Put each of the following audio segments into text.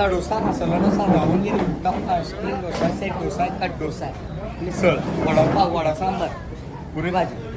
साधा डोसा, मसाला डोसा, राहुल uttappa, spring dosa, set dosa, cut dosa, misal, vada pav, vada sambar, puri bhaji.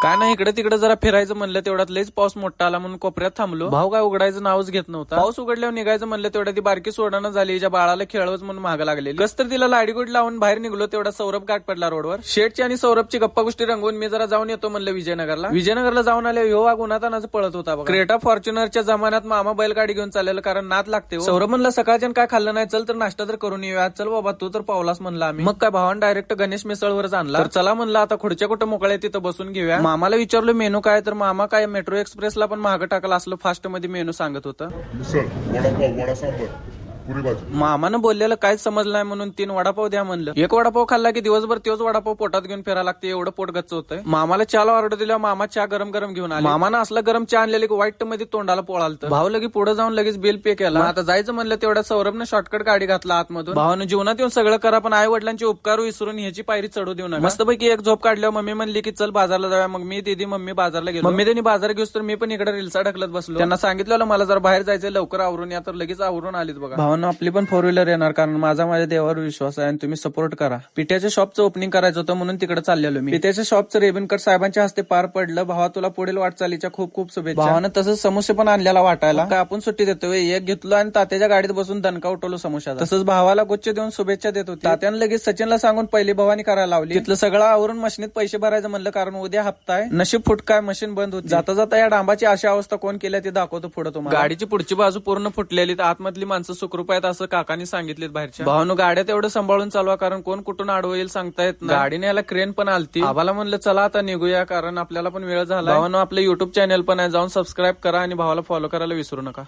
काय नाही, इकडे तिकडे जरा फिरायचं म्हणलं तेवढ्यात लईच पाऊस मोठा आला म्हणून कोपऱ्यात थांबलो. भाऊ काय उघडायचं नावच घेत नव्हता. पाऊस उघडल्यावर निघायचं म्हणलं तेवढ्या ती बारकी सोडणं झाली. ज्या बाळाला खेळवच म्हणून महाग लागलेली. कस तर तिला लाडीगोड लावून बाहेर निघलो तेवढा सौरभ गाठ पडला रोडवर. शेठची आणि सौरभची गप्पा गोष्टी रंगवून मी जरा जाऊन येतो म्हणलं विजयनगरला जाऊन आले. ह्यो वाघ उन्हातानाच पळत होता बघा. क्रेटा फॉर्च्युनरच्या जमान्यात मामा बैलगाडी घेऊन चाललेलं, कारण नाद लागते. सौरभ म्हणलं सकाळच्या काय खाल्लं नाही, चल तर नाश्ता तर करून येऊया. चल बाबा तू तर पावलास म्हणला आम्ही. मग काय भावान डायरेक्ट गणेश मिसळवरच आणला. तर चला म्हणलं आता खुर्च्या कुठं मोकळ्या तिथं बसून घेऊया. मामाला विचारलं मेनू काय, तर मामा काय मेट्रो एक्सप्रेसला पण महाग टाकला असलं फास्ट मध्ये मेनू सांगत होतं. मिसळ, वडापाव, वडा सांबार, पुरी भाजी. मामानं बोललेलं काहीच समजलं नाही म्हणून 3 वडापाव द्या म्हणलं. एक वडापाव खाल्ला की दिवसभर तोच वडापाव पोटात घेऊन फिरायला लागते, एवढं पोट गच्च होतंय. मामाला चहाला ऑर्डर दिला, मामा चहा गरम गरम घेऊन आले. मामानं असला गरम चहा आणलेली व्हाईट मध्ये तोंडाला पोळालतं. भाऊ लगे पुढे जाऊन लगेच बिल पे केला. आता जायचं म्हणलं तेवढ्या सौरभनं शॉर्टकट गाडी घातला आतमधून. भावानं जीवनात येऊन सगळं करा पण आई वडिलांचे उपकार विसरून ह्याची पायरी चढू देऊ नका. मस्तपैकी एक झोप काढल्यावर मम्मी म्हणली की चल बाजारला जाऊया. मग मी दीदी मम्मी बाजारला गेलो. मम्मी त्यांनी बाजार घेऊस तर मी पण इकडे रिल्सा ढकलत बसलो. त्यांना सांगितलं मला जर बाहेर जायचं लवकर आवरून या, तर लगेच आवरून आलीत बघा. भावानं आपली पण 4 व्हीलर येणार, कारण माझ्या देवावर विश्वास आहे आणि तुम्ही सपोर्ट करा. पिठ्याच्या शॉपचं ओपनिंग करायचं होतं म्हणून तिकडे चाललेलो मी. पिठ्याच्या शॉपचं रेबन कट साहेबांच्या हस्ते पार पडलं. भावा तुला पुढील वाटचालीच्या खूप खूप शुभेच्छा. भावानं तसंच समोसे पण आणलेला वाटायला. काय आपण सुट्टी देतोय, एक घेतलो आणि तात्याच्या गाडीत बसून दणका उठवलो समोशाचा. तसंच भावाला गुच्छ देऊन शुभेच्छा देत होती. तात्यानं लगेच सचिनला सांगून पहिली भवानी करायला लावली. तिथलं सगळं आवरून मशीनीत पैसे भरायचं म्हणलं, कारण उद्या हप्ता आहे. नशीब फुटकाय मशीन बंद होती. जाता जाता या डांबाची अशी अवस्था कोण केल्या ते दाखवतो पुढे तुम्हाला. गाडीची पुढची बाजू पूर्ण फुटलेली, आतमधली माणसं सुखरूप आहेत असं काकांनी सांगितलीत बाहेरच्या. भावानं गाड्या तेवढं सांभाळून चालवा, कारण कोण कुठून आडवं येईल सांगता येत नाही. गाडीने याला क्रेन पण आलती. आम्हाला म्हणलं चला आता निघूया, कारण आपल्याला पण वेळ झाला. भावानं आपलं युट्यूब चॅनल पण आहे, जाऊन सबस्क्राईब करा आणि भावाला फॉलो करायला विसरू नका.